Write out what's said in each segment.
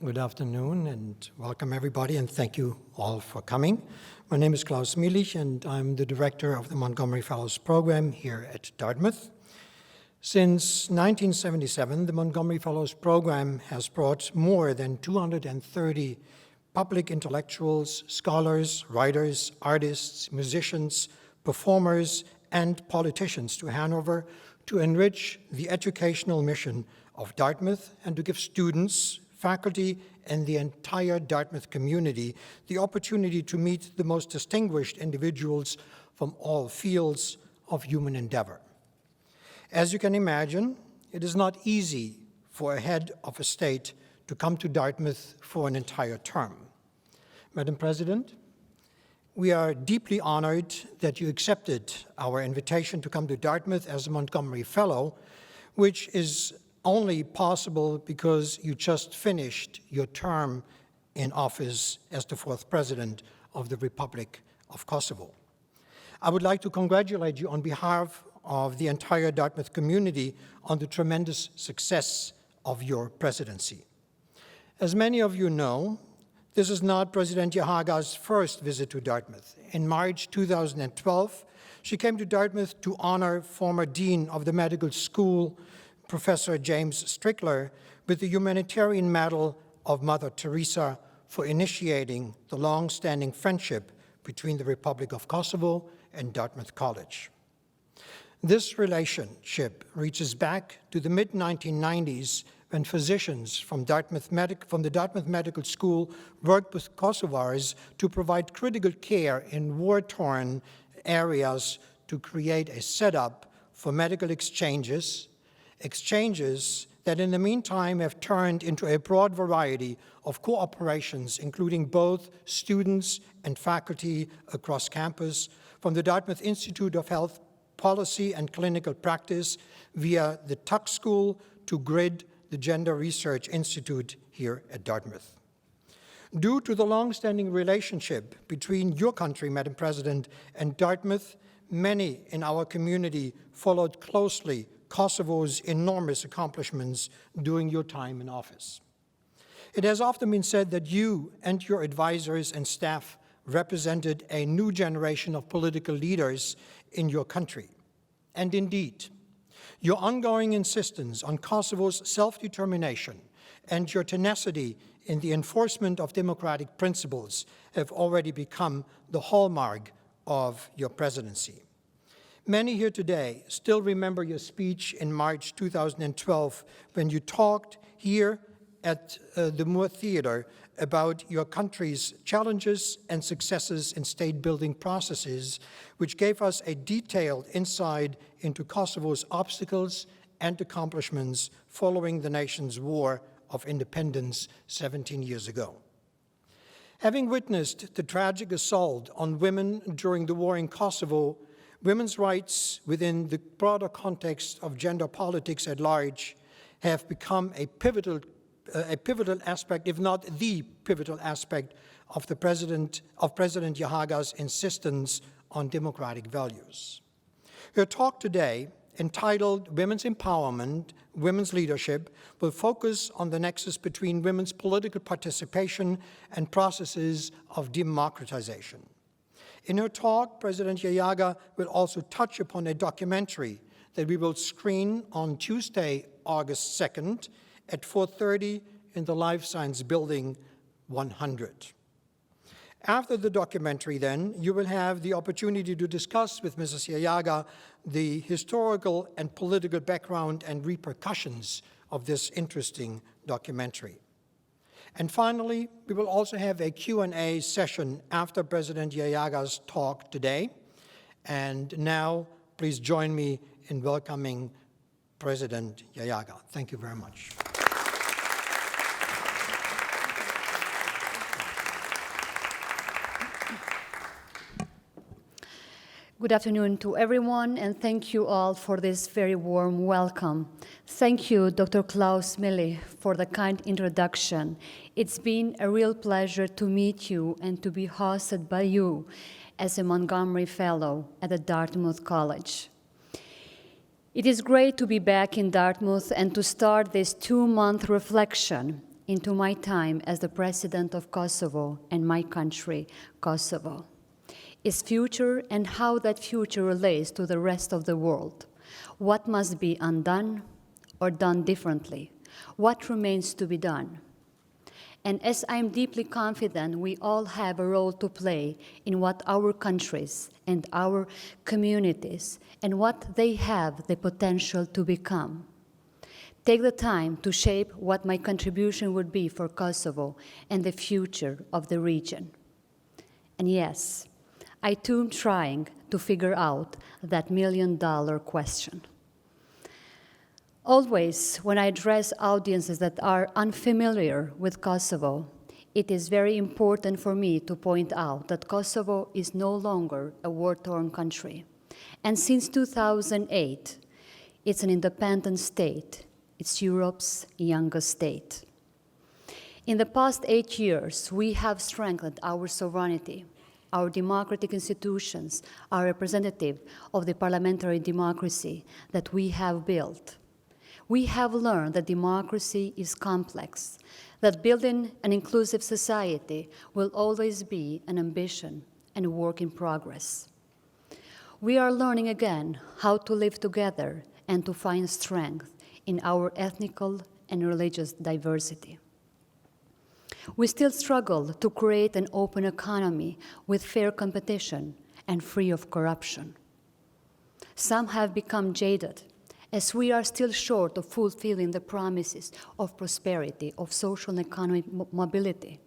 Good afternoon and welcome everybody, and thank you all for coming. My name is Klaus Mielich and I'm the director of the Montgomery Fellows Program here at Dartmouth. Since 1977, the Montgomery Fellows Program has brought more than 230 public intellectuals, scholars, writers, artists, musicians, performers, and politicians to Hanover to enrich the educational mission of Dartmouth and to give students, faculty, and the entire Dartmouth community the opportunity to meet the most distinguished individuals from all fields of human endeavor. As you can imagine, it is not easy for a head of a state to come to Dartmouth for an entire term. Madam President, we are deeply honored that you accepted our invitation to come to Dartmouth as a Montgomery Fellow, which is only possible because you just finished your term in office as the fourth President of the Republic of Kosovo. I would like to congratulate you on behalf of the entire Dartmouth community on the tremendous success of your presidency. As many of you know, this is not President Jahjaga's first visit to Dartmouth. In March 2012, she came to Dartmouth to honor former Dean of the Medical School, Professor James Strickler, with the Humanitarian Medal of Mother Teresa for initiating the long-standing friendship between the Republic of Kosovo and Dartmouth College. This relationship reaches back to the mid-1990s when physicians from the Dartmouth Medical School worked with Kosovars to provide critical care in war-torn areas to create a setup for medical exchanges that in the meantime have turned into a broad variety of cooperations, including both students and faculty across campus, from the Dartmouth Institute of Health Policy and Clinical Practice via the Tuck School to GRID, the Gender Research Institute here at Dartmouth. Due to the long-standing relationship between your country, Madam President, and Dartmouth, many in our community followed closely Kosovo's enormous accomplishments during your time in office. It has often been said that you and your advisors and staff represented a new generation of political leaders in your country. And indeed, your ongoing insistence on Kosovo's self-determination and your tenacity in the enforcement of democratic principles have already become the hallmark of your presidency. Many here today still remember your speech in March 2012 when you talked here at the Moore Theater about your country's challenges and successes in state-building processes, which gave us a detailed insight into Kosovo's obstacles and accomplishments following the nation's war of independence 17 years ago. Having witnessed the tragic assault on women during the war in Kosovo, women's rights within the broader context of gender politics at large have become a pivotal aspect, if not the pivotal aspect, of President Jahjaga's insistence on democratic values. Her talk today, entitled Women's Empowerment, Women's Leadership, will focus on the nexus between women's political participation and processes of democratization. In her talk, President Jahjaga will also touch upon a documentary that we will screen on Tuesday, August 2nd at 4:30 in the Life Science Building 100. After the documentary, then, you will have the opportunity to discuss with Mrs. Jahjaga the historical and political background and repercussions of this interesting documentary. And finally, we will also have a Q&A session after President Jahjaga's talk today. And now, please join me in welcoming President Jahjaga. Thank you very much. Good afternoon to everyone, and thank you all for this very warm welcome. Thank you, Dr. Klaus Mielich, for the kind introduction. It's been a real pleasure to meet you and to be hosted by you as a Montgomery Fellow at the Dartmouth College. It is great to be back in Dartmouth and to start this 2-month reflection into my time as the president of Kosovo and my country, Kosovo. Its future and how that future relates to the rest of the world. What must be undone or done differently? What remains to be done? And as I'm deeply confident we all have a role to play in what our countries and our communities and what they have the potential to become. Take the time to shape what my contribution would be for Kosovo and the future of the region. And yes, I too am trying to figure out that million-dollar question. Always, when I address audiences that are unfamiliar with Kosovo, it is very important for me to point out that Kosovo is no longer a war-torn country. And since 2008, it's an independent state. It's Europe's youngest state. In the past 8 years, we have strengthened our sovereignty, our democratic institutions, our representative of the parliamentary democracy that we have built. We have learned that democracy is complex, that building an inclusive society will always be an ambition and a work in progress. We are learning again how to live together and to find strength in our ethnical and religious diversity. We still struggle to create an open economy with fair competition and free of corruption. Some have become jaded, as we are still short of fulfilling the promises of prosperity, of social and economic mobility.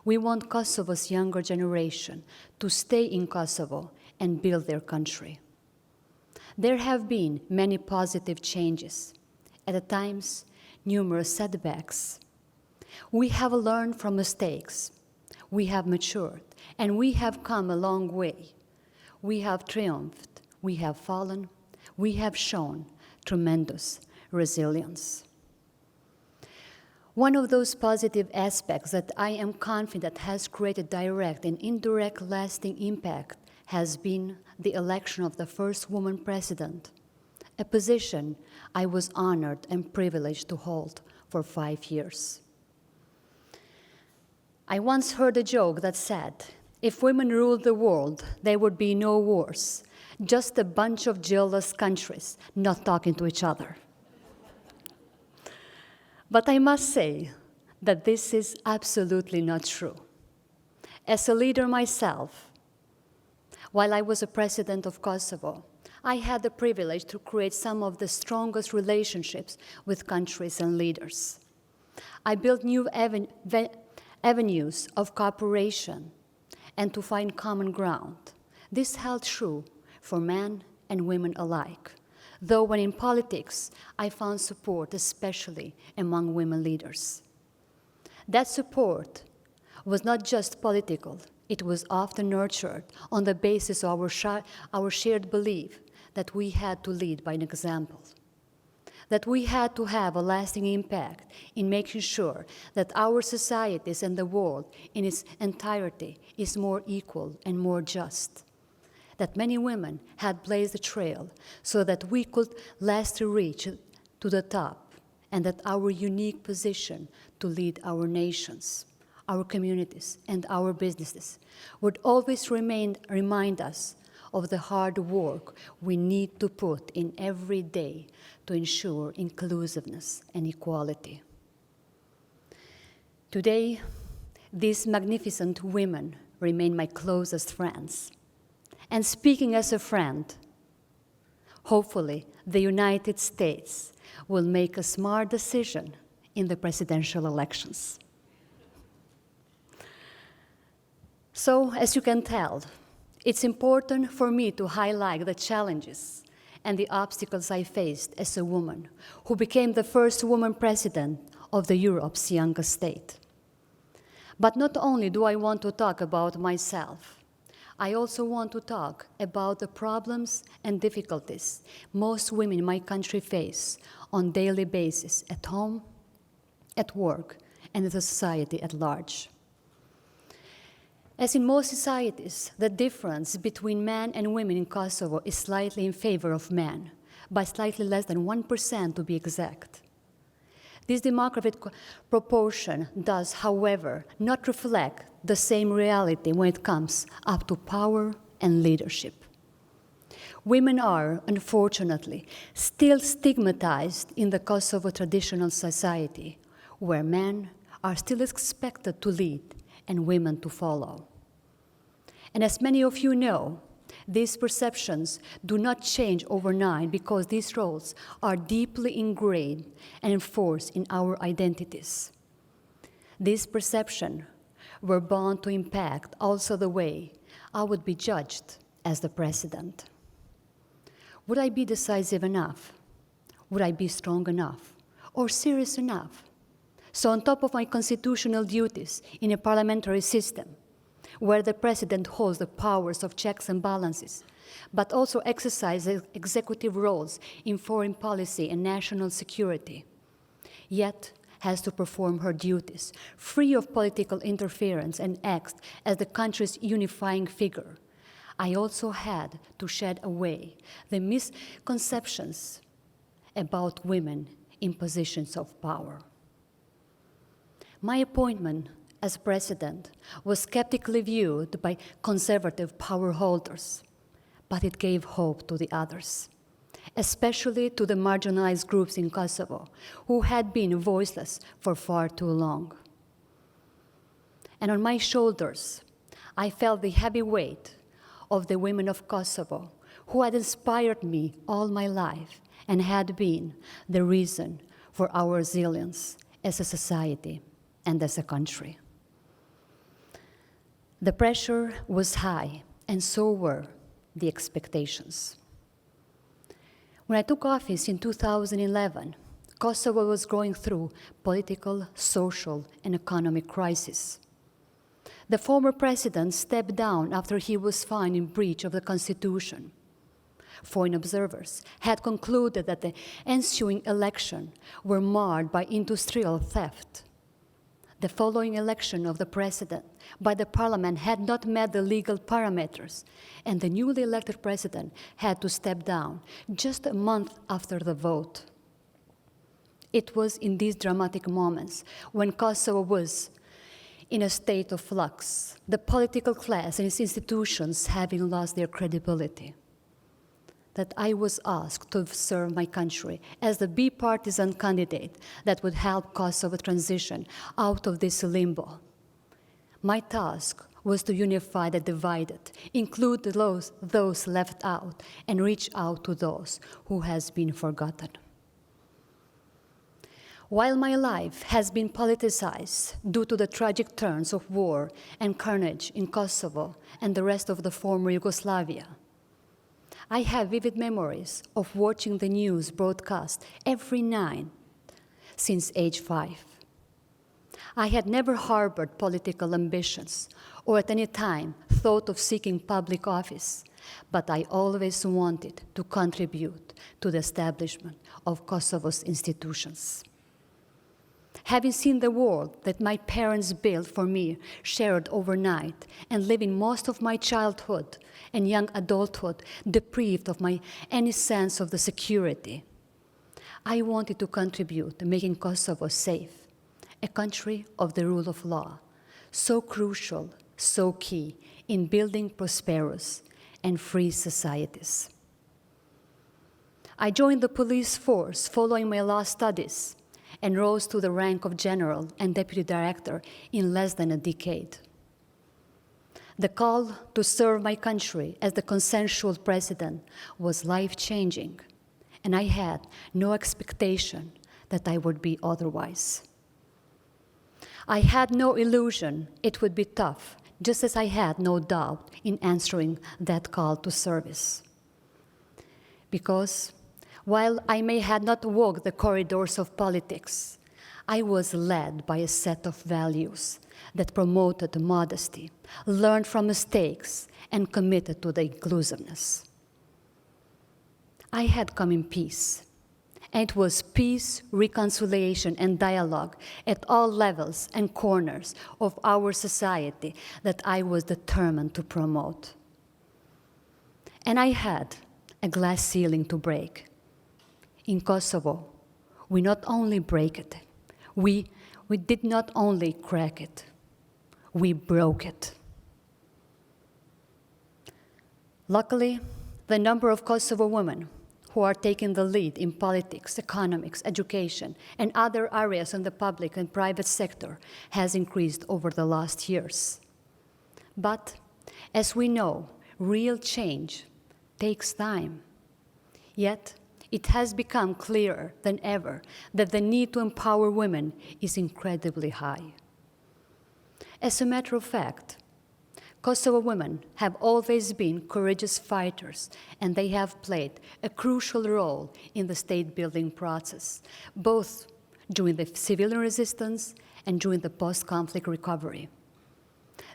We want Kosovo's younger generation to stay in Kosovo and build their country. There have been many positive changes, at times numerous setbacks. We have learned from mistakes, we have matured, and we have come a long way. We have triumphed, we have fallen, we have shown tremendous resilience. One of those positive aspects that I am confident has created direct and indirect lasting impact has been the election of the first woman president, a position I was honored and privileged to hold for 5 years. I once heard a joke that said, if women ruled the world, there would be no wars, just a bunch of jealous countries not talking to each other. But I must say that this is absolutely not true. As a leader myself, while I was a president of Kosovo, I had the privilege to create some of the strongest relationships with countries and leaders. I built new avenues of cooperation and to find common ground. This held true for men and women alike, though when in politics, I found support, especially among women leaders. That support was not just political, it was often nurtured on the basis of our shared belief that we had to lead by an example, that we had to have a lasting impact in making sure that our societies and the world in its entirety is more equal and more just, that many women had blazed the trail so that we could lastly reach to the top, and that our unique position to lead our nations, our communities, and our businesses would always remind us of the hard work we need to put in every day to ensure inclusiveness and equality. Today, these magnificent women remain my closest friends. And speaking as a friend, hopefully the United States will make a smart decision in the presidential elections. So, as you can tell, it's important for me to highlight the challenges and the obstacles I faced as a woman who became the first woman president of Europe's youngest state. But not only do I want to talk about myself, I also want to talk about the problems and difficulties most women in my country face on a daily basis at home, at work, and in the society at large. As in most societies, the difference between men and women in Kosovo is slightly in favor of men, by slightly less than 1% to be exact. This demographic proportion does, however, not reflect the same reality when it comes up to power and leadership. Women are, unfortunately, still stigmatized in the Kosovo traditional society, where men are still expected to lead and women to follow. And as many of you know, these perceptions do not change overnight because these roles are deeply ingrained and enforced in our identities. These perceptions were bound to impact also the way I would be judged as the president. Would I be decisive enough? Would I be strong enough? Or serious enough? So on top of my constitutional duties in a parliamentary system, where the president holds the powers of checks and balances, but also exercises executive roles in foreign policy and national security, yet has to perform her duties, free of political interference and act as the country's unifying figure, I also had to shed away the misconceptions about women in positions of power. My appointment as president was skeptically viewed by conservative power holders, but it gave hope to the others, especially to the marginalized groups in Kosovo who had been voiceless for far too long. And on my shoulders, I felt the heavy weight of the women of Kosovo who had inspired me all my life and had been the reason for our resilience as a society and as a country. The pressure was high, and so were the expectations. When I took office in 2011, Kosovo was going through political, social, and economic crisis. The former president stepped down after he was found in breach of the Constitution. Foreign observers had concluded that the ensuing election were marred by industrial theft. The following election of the president by the parliament had not met the legal parameters, and the newly elected president had to step down just a month after the vote. It was in these dramatic moments, when Kosovo was in a state of flux, the political class and its institutions having lost their credibility, that I was asked to serve my country as the bipartisan candidate that would help Kosovo transition out of this limbo. My task was to unify the divided, include those left out, and reach out to those who has been forgotten. While my life has been politicized due to the tragic turns of war and carnage in Kosovo and the rest of the former Yugoslavia, I have vivid memories of watching the news broadcast every night since age 5. I had never harbored political ambitions or at any time thought of seeking public office, but I always wanted to contribute to the establishment of Kosovo's institutions. Having seen the world that my parents built for me shared overnight and living most of my childhood and young adulthood deprived of any sense of the security, I wanted to contribute to making Kosovo safe, a country of the rule of law, so crucial, so key in building prosperous and free societies. I joined the police force following my law studies and rose to the rank of general and deputy director in less than a decade. The call to serve my country as the consensual president was life-changing, and I had no expectation that I would be otherwise. I had no illusion it would be tough, just as I had no doubt in answering that call to service. Because while I may have not walked the corridors of politics, I was led by a set of values that promoted modesty, learned from mistakes, and committed to the inclusiveness. I had come in peace, and it was peace, reconciliation, and dialogue at all levels and corners of our society that I was determined to promote. And I had a glass ceiling to break. In Kosovo, we not only break it, We did not only crack it, we broke it. Luckily, the number of Kosovo women who are taking the lead in politics, economics, education, and other areas in the public and private sector has increased over the last years. But as we know, real change takes time. Yet, it has become clearer than ever that the need to empower women is incredibly high. As a matter of fact, Kosovo women have always been courageous fighters, and they have played a crucial role in the state-building process, both during the civilian resistance and during the post-conflict recovery.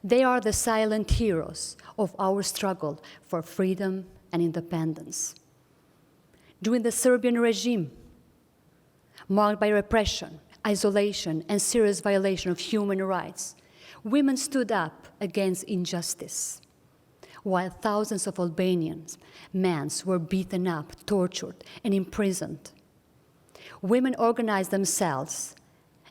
They are the silent heroes of our struggle for freedom and independence. During the Serbian regime, marked by repression, isolation, and serious violation of human rights, women stood up against injustice, while thousands of Albanian men were beaten up, tortured, and imprisoned. Women organized themselves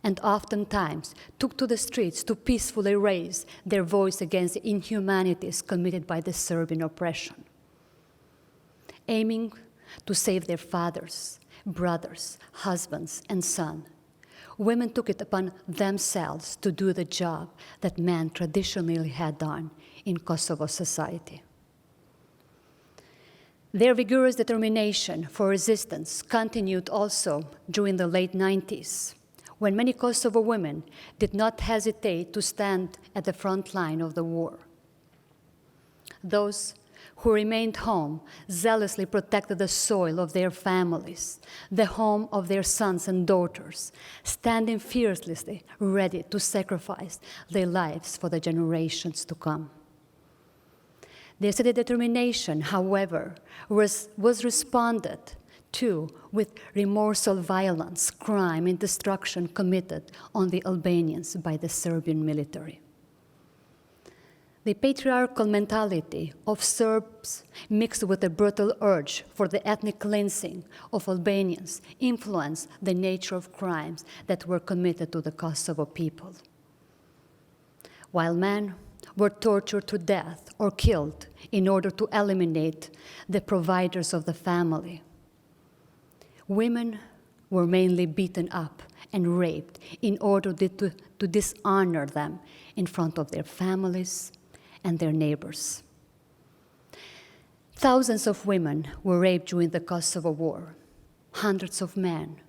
and oftentimes took to the streets to peacefully raise their voice against the inhumanities committed by the Serbian oppression, aiming to save their fathers, brothers, husbands, and sons. Women took it upon themselves to do the job that men traditionally had done in Kosovo society. Their vigorous determination for resistance continued also during the late 90s, when many Kosovo women did not hesitate to stand at the front line of the war. Those who remained home zealously protected the soil of their families, the home of their sons and daughters, standing fearlessly ready to sacrifice their lives for the generations to come. Their steady determination, however, was responded to with remorseful violence, crime, and destruction committed on the Albanians by the Serbian military. The patriarchal mentality of Serbs mixed with the brutal urge for the ethnic cleansing of Albanians influenced the nature of crimes that were committed to the Kosovo people. While men were tortured to death or killed in order to eliminate the providers of the family, women were mainly beaten up and raped in order to dishonor them in front of their families and their neighbors. Thousands of women were raped during the Kosovo War. Hundreds of men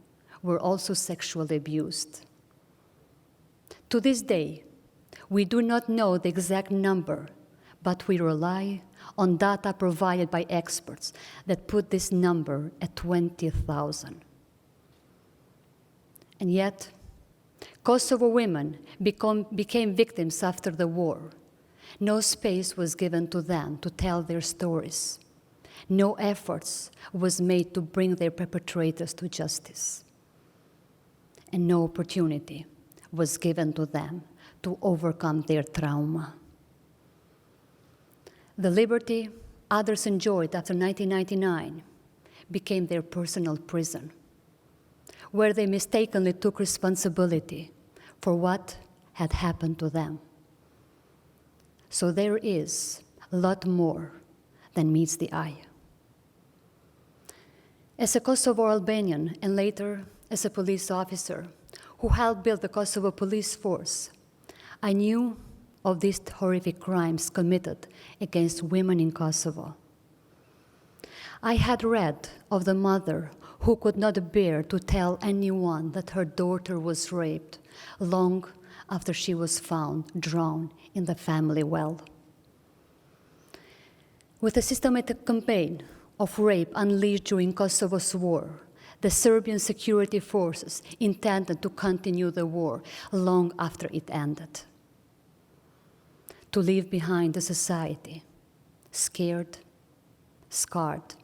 were also sexually abused. To this day, we do not know the exact number, but we rely on data provided by experts that put this number at 20,000. And yet, Kosovo women became victims after the war. No space was given to them to tell their stories. No efforts was made to bring their perpetrators to justice. And no opportunity was given to them to overcome their trauma. The liberty others enjoyed after 1999 became their personal prison, where they mistakenly took responsibility for what had happened to them. So there is a lot more than meets the eye. As a Kosovo Albanian and later as a police officer who helped build the Kosovo police force, I knew of these horrific crimes committed against women in Kosovo. I had read of the mother who could not bear to tell anyone that her daughter was raped long after she was found drowned in the family well. With a systematic campaign of rape unleashed during Kosovo's war, the Serbian security forces intended to continue the war long after it ended, to leave behind a society scared, scarred,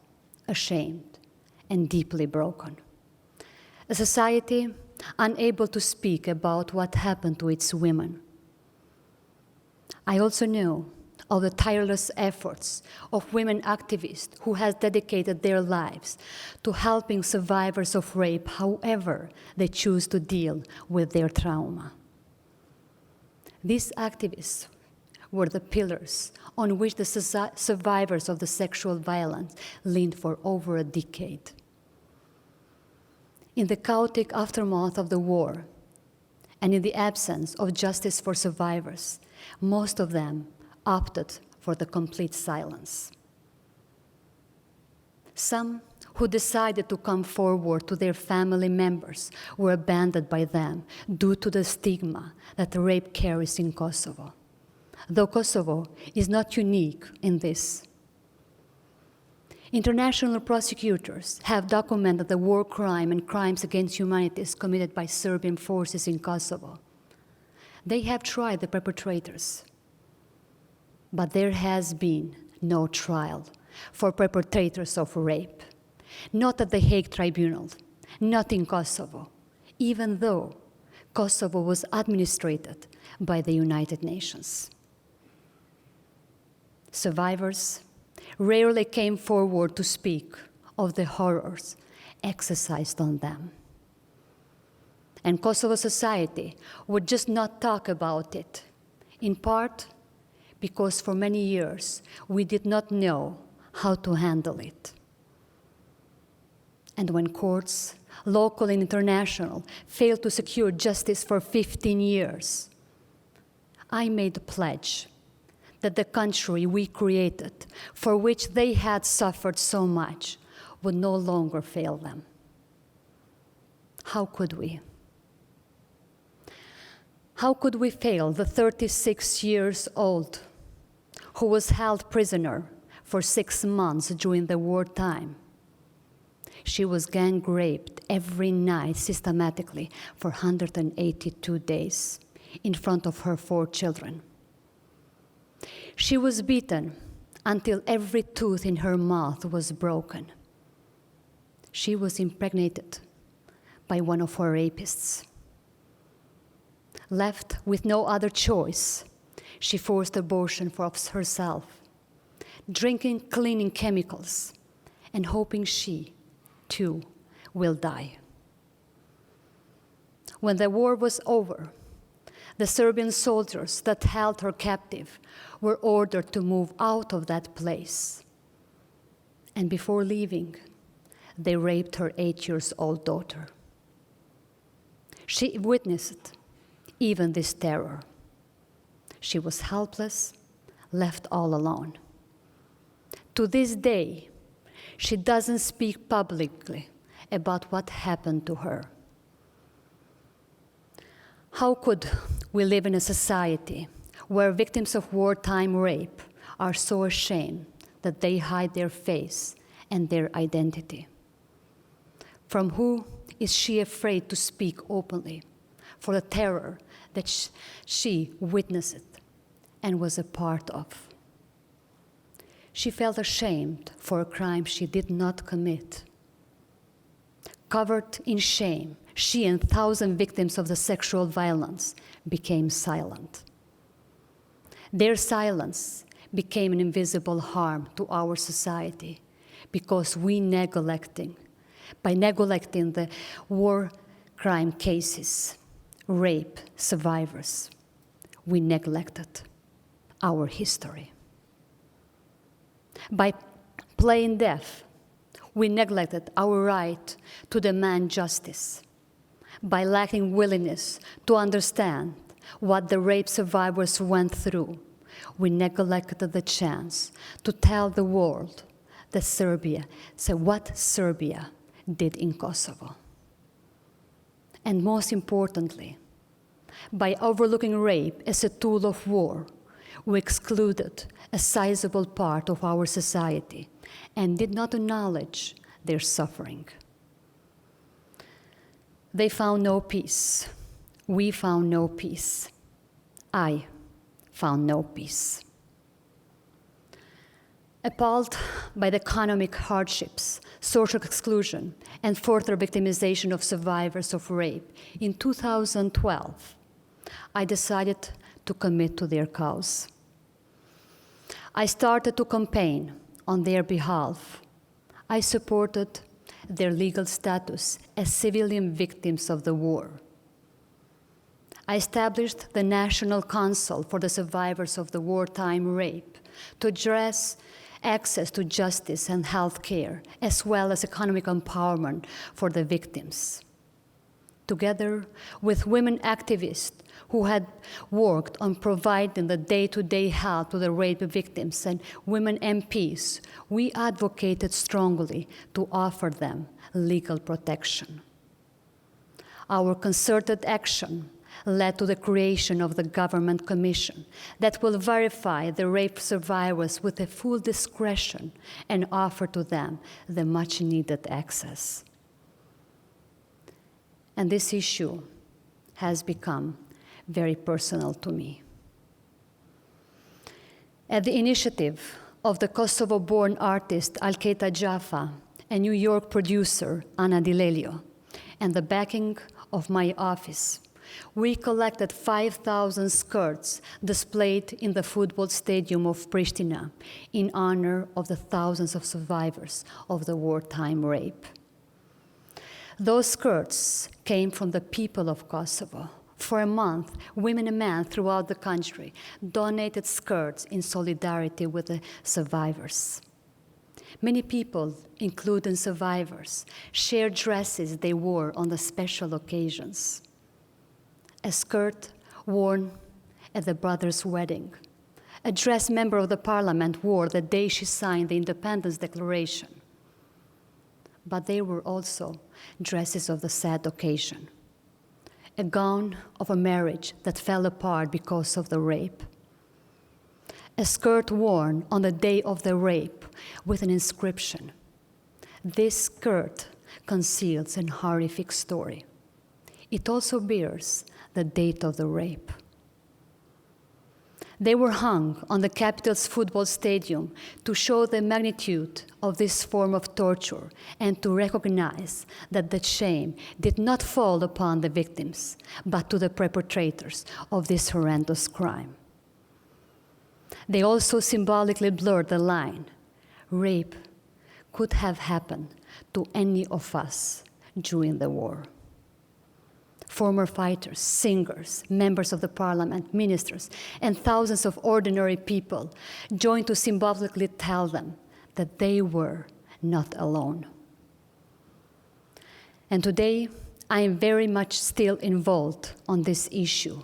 ashamed, and deeply broken. A society unable to speak about what happened to its women. I also know of the tireless efforts of women activists who have dedicated their lives to helping survivors of rape however they choose to deal with their trauma. These activists were the pillars on which the survivors of the sexual violence leaned for over a decade. In the chaotic aftermath of the war, and in the absence of justice for survivors, most of them opted for the complete silence. Some who decided to come forward to their family members were abandoned by them due to the stigma that rape carries in Kosovo, though Kosovo is not unique in this. International prosecutors have documented the war crime and crimes against humanity committed by Serbian forces in Kosovo. They have tried the perpetrators, but there has been no trial for perpetrators of rape, not at the Hague Tribunal, not in Kosovo, even though Kosovo was administered by the United Nations. Survivors rarely came forward to speak of the horrors exercised on them. And Kosovo society would just not talk about it, in part because for many years we did not know how to handle it. And when courts, local and international, failed to secure justice for 15 years, I made a pledge that the country we created, for which they had suffered so much, would no longer fail them. How could we? How could we fail the 36-year-old who was held prisoner for 6 months during the wartime? She was gang raped every night systematically for 182 days in front of her 4 children. She was beaten until every tooth in her mouth was broken. She was impregnated by one of her rapists. Left with no other choice, she forced abortion for herself, drinking cleaning chemicals and hoping she, too, will die. When the war was over, the Serbian soldiers that held her captive were ordered to move out of that place. And before leaving, they raped her 8-year-old daughter. She witnessed even this terror. She was helpless, left all alone. To this day, she doesn't speak publicly about what happened to her. How could we live in a society where victims of wartime rape are so ashamed that they hide their face and their identity? From who is she afraid to speak openly for the terror that she witnessed and was a part of? She felt ashamed for a crime she did not commit. Covered in shame, she and 1,000 victims of the sexual violence became silent. Their silence became an invisible harm to our society because by neglecting the war crime cases, rape survivors, we neglected our history. By playing deaf, we neglected our right to demand justice. By lacking willingness to understand what the rape survivors went through, we neglected the chance to tell the world that what Serbia did in Kosovo. And most importantly, by overlooking rape as a tool of war, we excluded a sizable part of our society and did not acknowledge their suffering. They found no peace. We found no peace. I found no peace. Appalled by the economic hardships, social exclusion, and further victimization of survivors of rape, in 2012, I decided to commit to their cause. I started to campaign on their behalf. I supported their legal status as civilian victims of the war. I established the National Council for the Survivors of the Wartime Rape to address access to justice and health care, as well as economic empowerment for the victims. Together with women activists who had worked on providing the day-to-day help to the rape victims and women MPs, we advocated strongly to offer them legal protection. Our concerted action led to the creation of the Government Commission that will verify the rape survivors with a full discretion and offer to them the much-needed access. And this issue has become very personal to me. At the initiative of the Kosovo-born artist Alketa Jaffa and New York producer Ana Di Lelio, and the backing of my office, we collected 5,000 skirts displayed in the football stadium of Pristina in honor of the thousands of survivors of the wartime rape. Those skirts came from the people of Kosovo. For a month, women and men throughout the country donated skirts in solidarity with the survivors. Many people, including survivors, shared dresses they wore on the special occasions. A skirt worn at the brother's wedding, a dress member of the parliament wore the day she signed the Independence Declaration. But they were also dresses of the sad occasion. A gown of a marriage that fell apart because of the rape. A skirt worn on the day of the rape with an inscription. This skirt conceals an horrific story. It also bears the date of the rape. They were hung on the capital's football stadium to show the magnitude of this form of torture and to recognize that the shame did not fall upon the victims, but to the perpetrators of this horrendous crime. They also symbolically blurred the line. Rape could have happened to any of us during the war. Former fighters, singers, members of the parliament, ministers, and thousands of ordinary people joined to symbolically tell them that they were not alone. And today, I am very much still involved on this issue.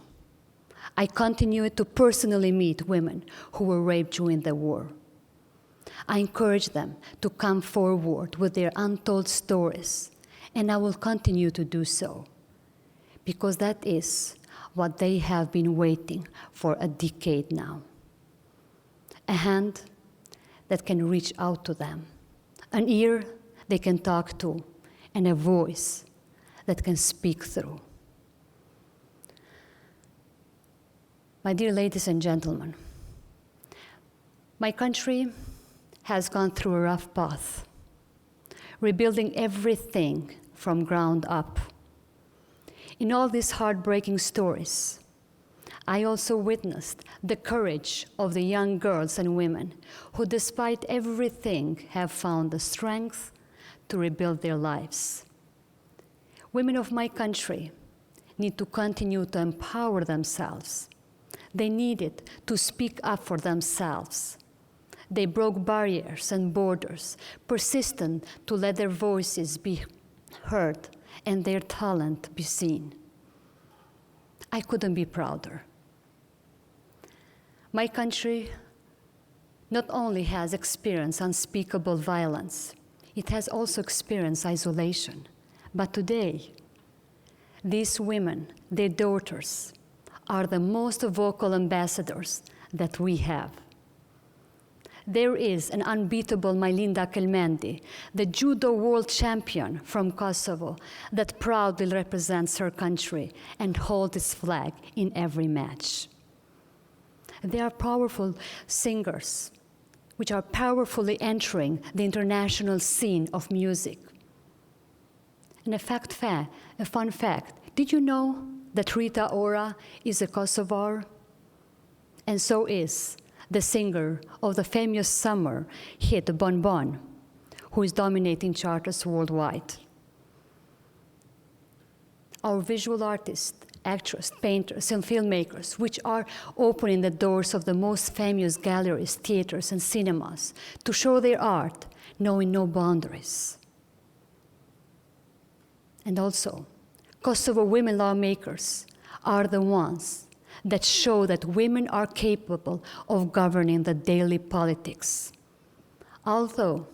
I continue to personally meet women who were raped during the war. I encourage them to come forward with their untold stories, and I will continue to do so, because that is what they have been waiting for a decade now. A hand that can reach out to them, an ear they can talk to, and a voice that can speak through. My dear ladies and gentlemen, my country has gone through a rough path, rebuilding everything from ground up. In all these heartbreaking stories, I also witnessed the courage of the young girls and women who, despite everything, have found the strength to rebuild their lives. Women of my country need to continue to empower themselves. They needed to speak up for themselves. They broke barriers and borders, persistent to let their voices be heard and their talent be seen. I couldn't be prouder. My country not only has experienced unspeakable violence, it has also experienced isolation. But today, these women, their daughters, are the most vocal ambassadors that we have. There is an unbeatable Majlinda Kelmendi, the judo world champion from Kosovo, that proudly represents her country and holds its flag in every match. They are powerful singers, which are powerfully entering the international scene of music. And a fun fact, did you know that Rita Ora is a Kosovar? And so is the singer of the famous summer hit Bon Bon, who is dominating charts worldwide. Our visual artists, actors, painters, and filmmakers, which are opening the doors of the most famous galleries, theaters, and cinemas to show their art, knowing no boundaries. And also, Kosovo women lawmakers are the ones that show that women are capable of governing the daily politics. Although,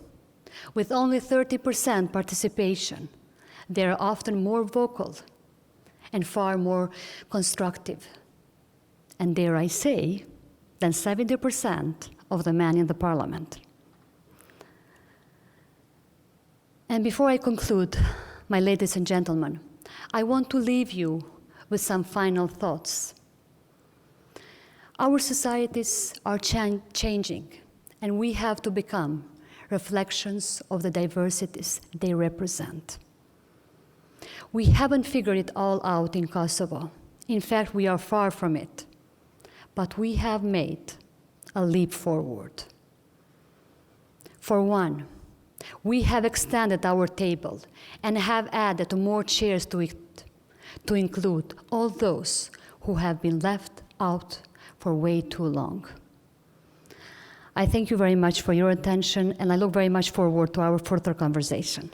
with only 30% participation, they are often more vocal and far more constructive, and dare I say, than 70% of the men in the parliament. And before I conclude, my ladies and gentlemen, I want to leave you with some final thoughts. Our societies are changing, and we have to become reflections of the diversities they represent. We haven't figured it all out in Kosovo. In fact, we are far from it. But we have made a leap forward. For one, we have extended our table and have added more chairs to it to include all those who have been left out for way too long. I thank you very much for your attention, and I look very much forward to our further conversation.